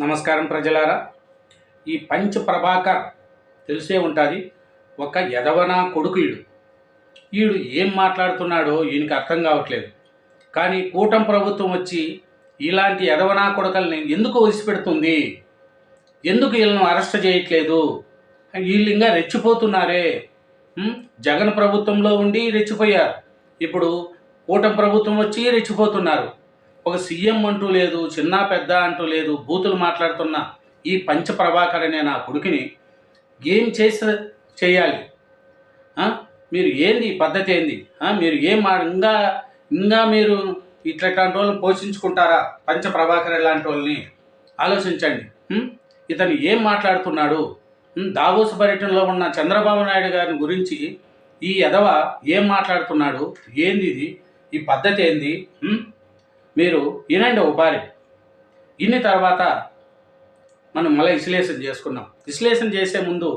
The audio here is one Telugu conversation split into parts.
నమస్కారం ప్రజలారా. ఈ పంచ్ ప్రభాకర్ తెలిసే ఉంటుంది. ఒక యదవనా కొడుకు ఈడు ఏం మాట్లాడుతున్నాడో ఈయనకి అర్థం కావట్లేదు. కానీ కూటమి ప్రభుత్వం వచ్చి ఇలాంటి యదవనా కొడుకల్ని ఎందుకు వదిలిపెడుతుంది? ఎందుకు వీళ్ళను అరెస్ట్ చేయట్లేదు? వీళ్ళు ఇంకా రెచ్చిపోతున్నారే. జగన్ ప్రభుత్వంలో ఉండి రెచ్చిపోయారు, ఇప్పుడు కూటమి ప్రభుత్వం వచ్చి రెచ్చిపోతున్నారు. ఒక సీఎం అంటూ లేదు, చిన్న పెద్ద అంటూ లేదు, బూతులు మాట్లాడుతున్న ఈ పంచ ప్రభాకర్ అనే నా కొడుకుని ఏం చేయాలి? మీరు ఏంది ఈ పద్ధతి ఏంది? మీరు ఏం ఇంకా మీరు ఇట్లాంటి వాళ్ళని పోషించుకుంటారా? పంచ ప్రభాకర్ లాంటి వాళ్ళని ఆలోచించండి. ఇతను ఏం మాట్లాడుతున్నాడు? దావోస్ పర్యటనలో ఉన్న చంద్రబాబు నాయుడు గారి గురించి ఈ యదవ ఏం మాట్లాడుతున్నాడు? ఏంది ఇది? ఈ పద్ధతి ఏంది? మీరు వినండి ఒకసారి. ఇన్ని తర్వాత మనం మళ్ళీ విశ్లేషణ చేసుకున్నాం. విశ్లేషణ చేసే ముందు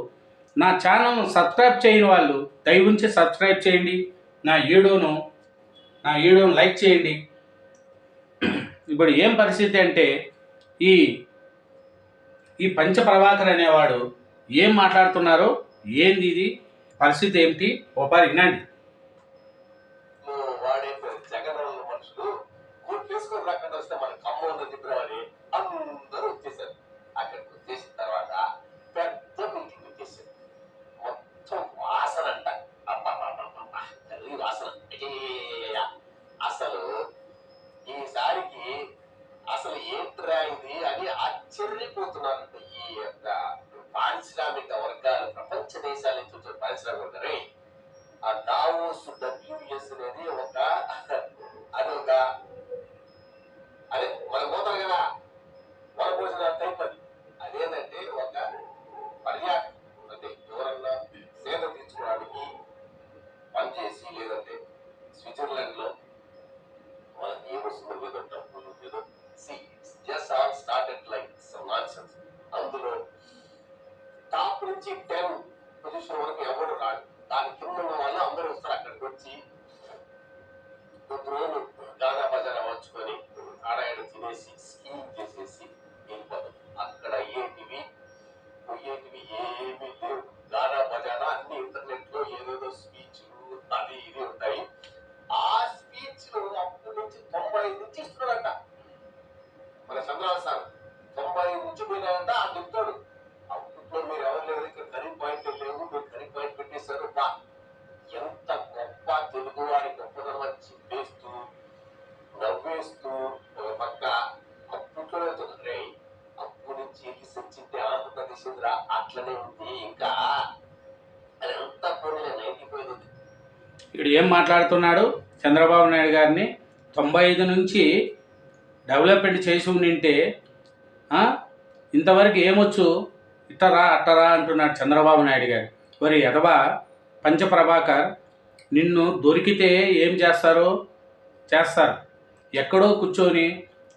నా ఛానల్ను సబ్స్క్రైబ్ చేయని వాళ్ళు దయవుంచి సబ్స్క్రైబ్ చేయండి. నా వీడియోను లైక్ చేయండి. ఇప్పుడు ఏం పరిస్థితి అంటే ఈ పంచ ప్రభాకర్ అనేవాడు ఏం మాట్లాడుతున్నారో, ఏంది ఇది పరిస్థితి ఏమిటి ఒకసారి వినండి. వస్తే మన ఖమ్మం చెప్పినవాడి అందరూ వచ్చేసారు. అక్కడికి వచ్చేసిన తర్వాత పెద్ద మీటింగ్ వచ్చేసారు. మొత్తం వాసన అంట, తల్లి వాసన. అసలు ఈసారికి అసలు ఏంట్రా ఇది అని ఆశ్చర్యపోతున్నారంట. ఈ యొక్క పారిశ్రామిక వర్గాలు, ప్రపంచ దేశాల నుంచి వచ్చిన పారిశ్రామిక వర్గాలు, ఆ దావోస్ WS అనేది అదే మనం పోతాం కదా, మన భోజన టైప్. అదేంటంటే ఒక పర్యాటకం, అంటే ఎవరన్నా సేద తీర్చుకోవడానికి పనిచేసి, లేదంటే స్విట్జర్లాండ్ లో మన ఏమొస్తుందో ఏదో డబ్బులు ఏదో just all started like some nonsense. అందులో టాప్ నుంచి 10 పొజిషన్ వరకు ఎవరు రాడు. దాని కింద ఉన్న వాళ్ళు అందరూ వస్తారు. అక్కడికి వచ్చి కొద్ది రోజులు గానా బజానా వచ్చుకొని ఆడాయన తినేసి స్కీమ్ చేసేసి వెళ్ళిపోతాం. అక్కడ ఏమి లేవు. గానా బజానా అన్ని ఇంటర్నెట్ లో ఏదేదో స్పీచ్లు అది ఇది ఉంటాయి. ఆ స్పీచ్లు అప్పటి నుంచి 95 నుంచి ఇస్తున్నాడంట మన చంద్రబాబు సార్. 95 నుంచి పోయినాయంట. ఆ చెప్తాడు, అప్పట్లో మీరు ఎవరు లేదు, ఇక్కడ కరీ పాయింట్లు లేవు, మీరు కరీ పాయింట్ పెట్టేశారు. ఎంత గొప్ప తెలుగు వారి గొప్పదనం అని చెప్పేస్తూ నవ్వేస్తూ ఒక పక్క అప్పట్లో అప్పు నుంచి సచ్చింటే ఆంధ్రప్రదేశ్ అట్లనే ఉంది. ఇంకా అది ఎంత పొరలే నైతిపోయింది. ఇప్పుడు ఏం మాట్లాడుతున్నాడు? చంద్రబాబు నాయుడు గారిని 95 నుంచి డెవలప్మెంట్ చేసి ఉండింటే ఇంతవరకు ఏమొచ్చు, ఇట్టరా అట్టరా అంటున్నాడు చంద్రబాబు నాయుడు గారు. మరి ఎదవా పంచ ప్రభాకర్, నిన్ను దొరికితే ఏం చేస్తారు? ఎక్కడో కూర్చొని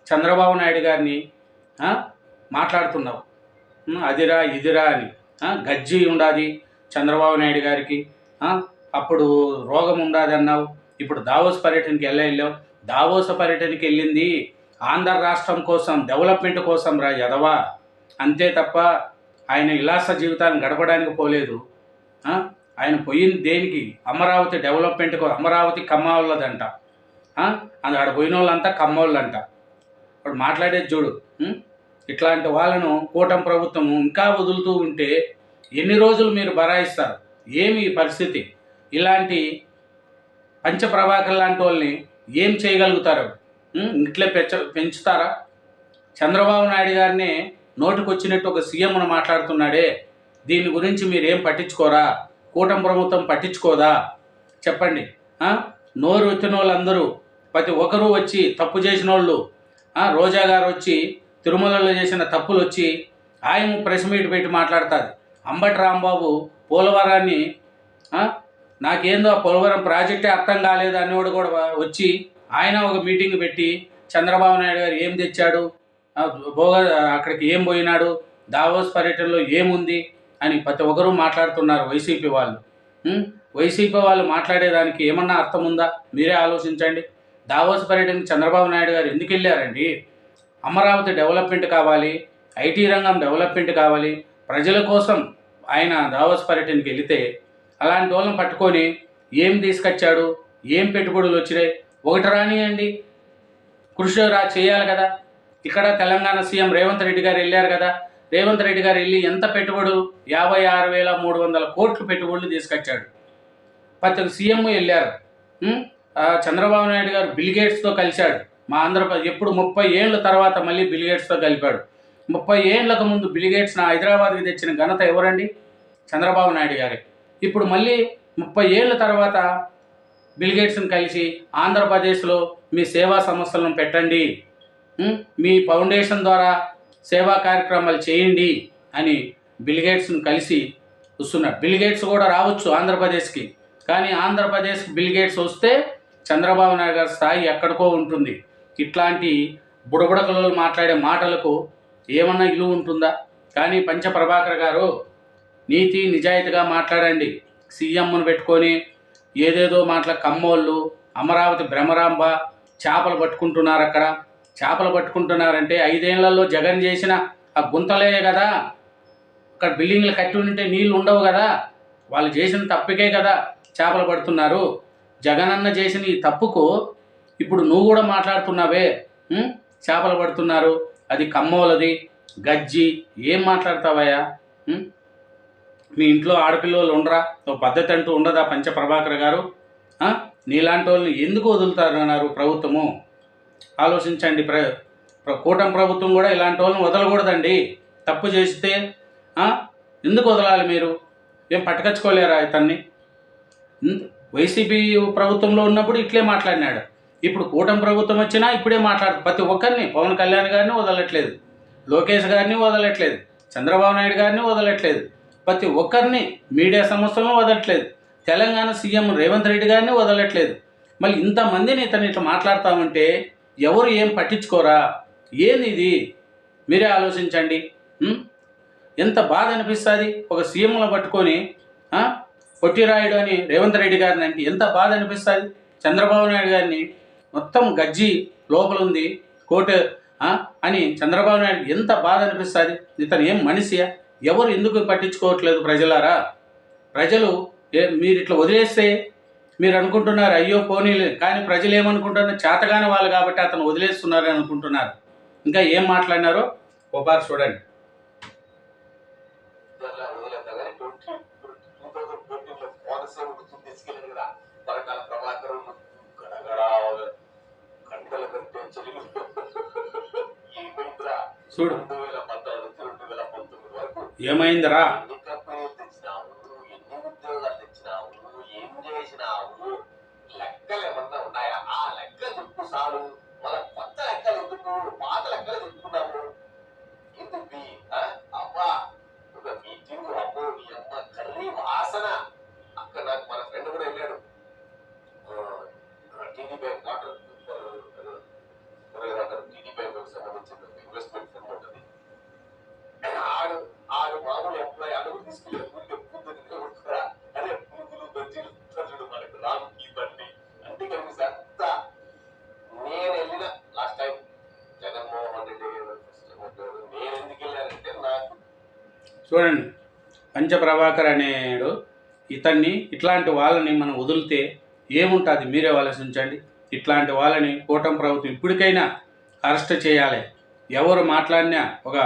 చంద్రబాబు నాయుడు గారిని మాట్లాడుతున్నావు, అదిరా ఇదిరా అని. గజ్జి ఉండాది చంద్రబాబు నాయుడు గారికి, అప్పుడు రోగం ఉండాది అన్నావు. ఇప్పుడు దావోస్ పర్యటనకి వెళ్ళావు. దావోస్ పర్యటనకి వెళ్ళింది ఆంధ్ర రాష్ట్రం కోసం, డెవలప్మెంట్ కోసం రా యదవా, అంతే తప్ప ఆయన విలాస జీవితాన్ని గడపడానికి పోలేదు. ఆయన పోయింది దేనికి? అమరావతి డెవలప్మెంట్కు. అమరావతి కమ్మవాళ్ళదంట. అక్కడ పోయిన వాళ్ళంతా కమ్మోళ్ళంట. ఇప్పుడు మాట్లాడేది చూడు. ఇట్లాంటి వాళ్ళను కూటమి ప్రభుత్వం ఇంకా వదులుతూ ఉంటే ఎన్ని రోజులు మీరు బరాయిస్తారు? ఏమి పరిస్థితి? ఇలాంటి పంచ ప్రభాకర్ లాంటి వాళ్ళని ఏం చేయగలుగుతారు? ఇట్లే పెంచుతారా? చంద్రబాబు నాయుడు గారిని నోటికొచ్చినట్టు ఒక సీఎంను మాట్లాడుతున్నాడే, దీని గురించి మీరు ఏం పట్టించుకోరా? కూటమి ప్రభుత్వం పట్టించుకోదా? చెప్పండి. నోరు వచ్చిన వాళ్ళందరూ, ప్రతి ఒక్కరూ వచ్చి తప్పు చేసిన వాళ్ళు, రోజా గారు వచ్చి తిరుమలలో చేసిన తప్పులు వచ్చి ఆయన ప్రెస్ మీట్ పెట్టి మాట్లాడుతుంది. అంబటి రాంబాబు పోలవరాన్ని, నాకేందో పోలవరం ప్రాజెక్టే అర్థం కాలేదు అనేవాడు కూడా వచ్చి ఆయన ఒక మీటింగ్ పెట్టి చంద్రబాబు నాయుడు గారు ఏం తెచ్చాడు, అక్కడికి ఏం పోయినాడు, దావోస్ పర్యటనలో ఏముంది అని ప్రతి ఒక్కరూ మాట్లాడుతున్నారు. వైసీపీ వాళ్ళు మాట్లాడేదానికి ఏమన్నా అర్థం ఉందా? మీరే ఆలోచించండి. దావోస్ పర్యటనకి చంద్రబాబు నాయుడు గారు ఎందుకు వెళ్ళారండి? అమరావతి డెవలప్మెంట్ కావాలి, ఐటీ రంగం డెవలప్మెంట్ కావాలి, ప్రజల కోసం ఆయన దావోస్ పర్యటనకి వెళితే అలాంటి వాళ్ళని పట్టుకొని ఏం తీసుకొచ్చాడు, ఏం పెట్టుబడులు వచ్చినాయి, ఒకటి రానియండి, కృషి చేయాలి కదా. ఇక్కడ తెలంగాణ సీఎం రేవంత్ రెడ్డి గారు వెళ్ళారు కదా, రేవంత్ రెడ్డి గారు వెళ్ళి ఎంత పెట్టుబడులు 56,300 కోట్లు పెట్టుబడులు తీసుకొచ్చాడు. ప్రతి సీఎం వెళ్ళారు. చంద్రబాబు నాయుడు గారు బిల్ గేట్స్తో కలిశాడు. మా ఆంధ్రప్రదేశ్ ఎప్పుడు 30 ఏళ్ళ తర్వాత మళ్ళీ బిల్ గేట్స్తో కలిపాడు. 30 ఏళ్ళకు ముందు బిల్ గేట్స్ నా హైదరాబాద్కి తెచ్చిన ఘనత ఎవరండి? చంద్రబాబు నాయుడు గారే. ఇప్పుడు మళ్ళీ 30 ఏళ్ళ తర్వాత బిల్ గేట్స్ని కలిసి ఆంధ్రప్రదేశ్లో మీ సేవా సంస్థలను పెట్టండి, మీ ఫౌండేషన్ ద్వారా సేవా కార్యక్రమాలు చేయండి అని బిల్ గేట్స్ని కలిసి వస్తున్నాడు. బిల్ గేట్స్ కూడా రావచ్చు ఆంధ్రప్రదేశ్కి, కానీ ఆంధ్రప్రదేశ్ బిల్ గేట్స్ వస్తే చంద్రబాబు నాయుడు గారి స్థాయి ఎక్కడికో ఉంటుంది. ఇట్లాంటి బుడబుడకలు మాట్లాడే మాటలకు ఏమన్నా ఇలువ ఉంటుందా? కానీ పంచ ప్రభాకర్ గారు నీతి నిజాయితీగా మాట్లాడండి. సీఎంను పెట్టుకొని ఏదేదో కమ్మోళ్ళు, అమరావతి భ్రమరాంబ చేపలు పట్టుకుంటున్నారు. అక్కడ చేపలు పట్టుకుంటున్నారంటే 5 ఏళ్లలో జగన్ చేసిన ఆ గుంతలే కదా. అక్కడ బిల్డింగ్లు కట్టి ఉంటే నీళ్ళు ఉండవు కదా, వాళ్ళు చేసిన తప్పుకే కదా చేపలు పడుతున్నారు. జగనన్న చేసిన ఈ తప్పుకు ఇప్పుడు నువ్వు కూడా మాట్లాడుతున్నావే, చేపలు పడుతున్నారు, అది కమ్మోలది, గజ్జి, ఏం మాట్లాడతావయ్యా? మీ ఇంట్లో ఆడపిల్లలు ఉండరా? ఒక పద్ధతి అంటూ ఉండదా పంచ ప్రభాకర్ గారు? నీలాంటి వాళ్ళని ఎందుకు వదులుతారన్నారు ప్రభుత్వము? ఆలోచించండి. కూటమి ప్రభుత్వం కూడా ఇలాంటి వాళ్ళని వదలకూడదండి. తప్పు చేస్తే ఎందుకు వదలాలి? మీరు ఏం పట్టుకొచ్చుకోలేరా ఇతన్ని? వైసీపీ ప్రభుత్వంలో ఉన్నప్పుడు ఇట్లే మాట్లాడినాడు, ఇప్పుడు కూటమి ప్రభుత్వం వచ్చినా ఇప్పుడే మాట్లాడుతుంది. ప్రతి ఒక్కరిని, పవన్ కళ్యాణ్ గారిని వదలట్లేదు, లోకేష్ గారిని వదలట్లేదు, చంద్రబాబు నాయుడు గారిని వదలట్లేదు, ప్రతి ఒక్కరిని మీడియా సంస్థలను వదలట్లేదు, తెలంగాణ సీఎం రేవంత్ రెడ్డి గారిని వదలట్లేదు. మళ్ళీ ఇంతమందిని ఇతను ఇట్లా మాట్లాడతామంటే ఎవరు ఏం పట్టించుకోరా? ఏంది ఇది? మీరే ఆలోచించండి. ఎంత బాధ అనిపిస్తుంది ఒక సీఎంలో పట్టుకొని పొట్టిరాయుడు అని రేవంత్ రెడ్డి గారిని అంటే ఎంత బాధ అనిపిస్తుంది. చంద్రబాబు నాయుడు గారిని మొత్తం గజ్జి లోపల ఉంది కోర్టు అని చంద్రబాబు నాయుడు ఎంత బాధ అనిపిస్తుంది. ఇతను ఏం మనిషియా? ఎవరు ఎందుకు పట్టించుకోవట్లేదు ప్రజలారా? ప్రజలు మీరు ఇట్లా వదిలేస్తే మీరు అనుకుంటున్నారు అయ్యో పోనీలే, కానీ ప్రజలు ఏమనుకుంటున్నారు? చేతగాని వాళ్ళు కాబట్టి అతను వదిలేస్తున్నారని అనుకుంటున్నారు. ఇంకా ఏం మాట్లాడినారో ఒకసారి చూడండి. చూడు ఏమైందిరా? లెక్కలు ఏమన్నా ఉన్నాయా? ఆ లెక్కలు చెప్పు చాలు. మన కొత్త లెక్కలు ఎందుకు? పాత లెక్కలు చెప్పుకున్నాము ఎందుకు? అబ్బా ఒక మీటింగ్, అబ్బో నీ అమ్మ కర్రీ వాసన. అక్కడ నాకు మన ఫ్రెండ్ కూడా వెళ్ళాడు, TD bank water TD bank సంబంధించిన ఇన్వెస్ట్మెంట్ ఫండ్ ఉంటుంది. ఆడు మామూలు ఎంప్లాయీ అడుగు తీసుకెళ్ళారు. ఊరికి ఎప్పుడు అదే పురుగులు బజ్జీలు చూడు మనకు రాము ఈ బండి అంటే కలిపి సార్. నేను వెళ్ళిన లాస్ట్ టైం జగన్మోహన్ రెడ్డి నేను ఎందుకు వెళ్ళానంటే నాకు చూడండి పంచప్రభాకర్ అనేడు ఇతన్ని ఇట్లాంటి వాళ్ళని మనం వదిలితే ఏముంటుంది? మీరే ఆలోచించండి. ఇట్లాంటి వాళ్ళని కూటమి ప్రభుత్వం ఇప్పటికైనా అరెస్ట్ చేయాలి. ఎవరు మాట్లాడినా ఒక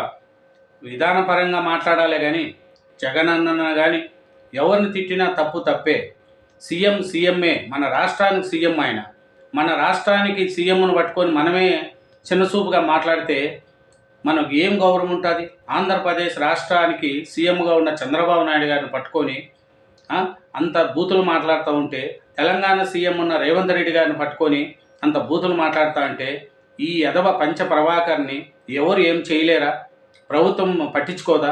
విధానపరంగా మాట్లాడాలి, కానీ జగనన్న కానీ ఎవరిని తిట్టినా తప్పు తప్పే. సీఎంఏ, మన రాష్ట్రానికి సీఎం ఆయన. మన రాష్ట్రానికి సీఎంను పట్టుకొని మనమే చిన్నచూపుగా మాట్లాడితే మనకు ఏం గౌరవం ఉంటుంది? ఆంధ్రప్రదేశ్ రాష్ట్రానికి సీఎంగా ఉన్న చంద్రబాబు నాయుడు గారిని పట్టుకొని అంత బూతులు మాట్లాడుతూ ఉంటే, తెలంగాణ సీఎం ఉన్న రేవంత్ రెడ్డి గారిని పట్టుకొని అంత బూతులు మాట్లాడుతూ ఉంటే ఈ యదవ పంచ ప్రభాకర్ని ఎవరు ఏం చేయలేరా? ప్రభుత్వం పట్టించుకోదా?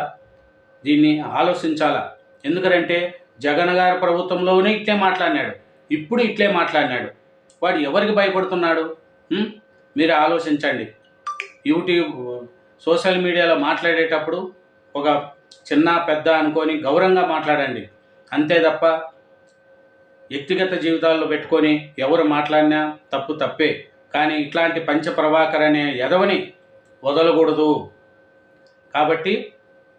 దీన్ని ఆలోచించాలా. ఎందుకంటే జగన్ గారి ప్రభుత్వంలోనే ఇట్లే మాట్లాడినాడు, ఇప్పుడు ఇట్లే మాట్లాడినాడు. వాడు ఎవరికి భయపడుతున్నాడు? మీరు ఆలోచించండి. యూట్యూబ్ సోషల్ మీడియాలో మాట్లాడేటప్పుడు ఒక చిన్న పెద్ద అనుకొని గౌరవంగా మాట్లాడండి, అంతే తప్ప వ్యక్తిగత జీవితాల్లో పెట్టుకొని ఎవరు మాట్లాడినా తప్పు తప్పే. కానీ ఇట్లాంటి పంచ ప్రభాకర్ అనే యదవని వదలకూడదు. కాబట్టి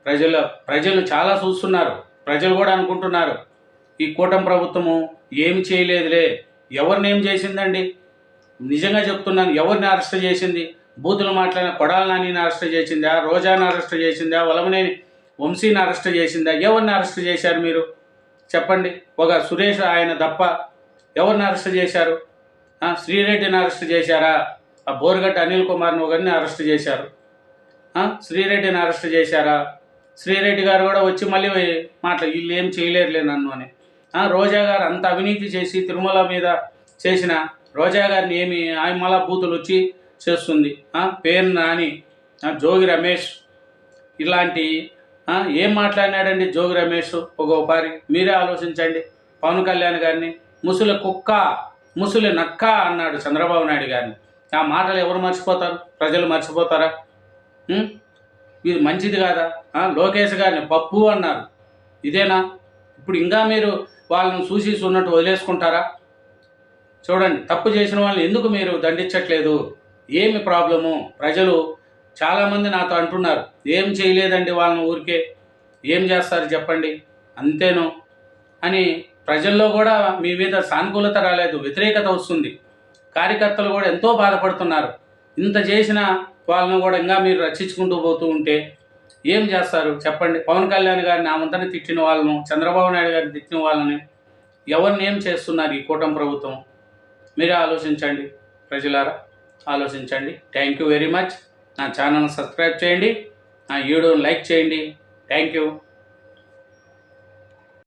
ప్రజలు చాలా చూస్తున్నారు. ప్రజలు కూడా అనుకుంటున్నారు ఈ కూటమి ప్రభుత్వము ఏమి చేయలేదులే. ఎవరిని ఏం చేసిందండి? నిజంగా చెప్తున్నాను, ఎవరిని అరెస్ట్ చేసింది? బూతులు మాట్లాడిన కొడాల నానిని అరెస్ట్ చేసిందా? రోజాని అరెస్ట్ చేసిందా? వలమనేని వంశీని అరెస్ట్ చేసిందా? ఎవరిని అరెస్ట్ చేశారు మీరు చెప్పండి? ఒక సురేష్ ఆయన తప్ప ఎవరిని అరెస్ట్ చేశారు? శ్రీరెడ్డిని అరెస్ట్ చేశారా? ఆ బోరుగడ్డ అనిల్ కుమార్ని ఒకరిని అరెస్ట్ చేశారు. శ్రీరెడ్డిని అరెస్ట్ చేశారా? శ్రీరెడ్డి గారు కూడా వచ్చి మళ్ళీ వీళ్ళు ఏం చేయలేరులే నన్ను అని. రోజా గారు అంత అవినీతి చేసి తిరుమల మీద చేసిన రోజా గారిని ఏమి ఆయన మళ్ళా బూతులు వచ్చి చేస్తుంది. పేరు నాని, జోగి రమేష్ ఇలాంటి ఏం మాట్లాడినాడండి జోగి రమేష్ ఒక ఉపారి? మీరే ఆలోచించండి. పవన్ కళ్యాణ్ గారిని ముసలి కుక్క, ముసలి నక్క అన్నాడు చంద్రబాబు నాయుడు గారిని. ఆ మాటలు ఎవరు మర్చిపోతారు? ప్రజలు మర్చిపోతారా? ఇది మంచిది కాదా? లోకేష్ గారిని పప్పు అన్నారు. ఇదేనా? ఇప్పుడు ఇంకా మీరు వాళ్ళని చూసి ఉన్నట్టు వదిలేసుకుంటారా? చూడండి, తప్పు చేసిన వాళ్ళని ఎందుకు మీరు దండించట్లేదు? ఏమి ప్రాబ్లము? ప్రజలు చాలామంది నాతో అంటున్నారు, ఏం చేయలేదండి వాళ్ళని, ఊరికే ఏం చేస్తారు చెప్పండి, అంతేను అని. ప్రజల్లో కూడా మీ మీద సానుకూలత రాలేదు, వ్యతిరేకత వస్తుంది. కార్యకర్తలు కూడా ఎంతో బాధపడుతున్నారు. ఇంత చేసిన వాళ్ళను కూడా ఇంకా మీరు రక్షించుకుంటూ పోతూ ఉంటే ఏం చేస్తారు చెప్పండి? పవన్ కళ్యాణ్ గారిని ఆమంతని తిట్టిన వాళ్ళను, చంద్రబాబు నాయుడు గారిని తిట్టిన వాళ్ళని ఎవరిని ఏం చేస్తున్నారు ఈ కూటమి ప్రభుత్వం? మీరే ఆలోచించండి ప్రజలారా, ఆలోచించండి. Thank you very much. నా ఛానల్ని సబ్స్క్రైబ్ చేయండి, నా వీడియోని లైక్ చేయండి. Thank you.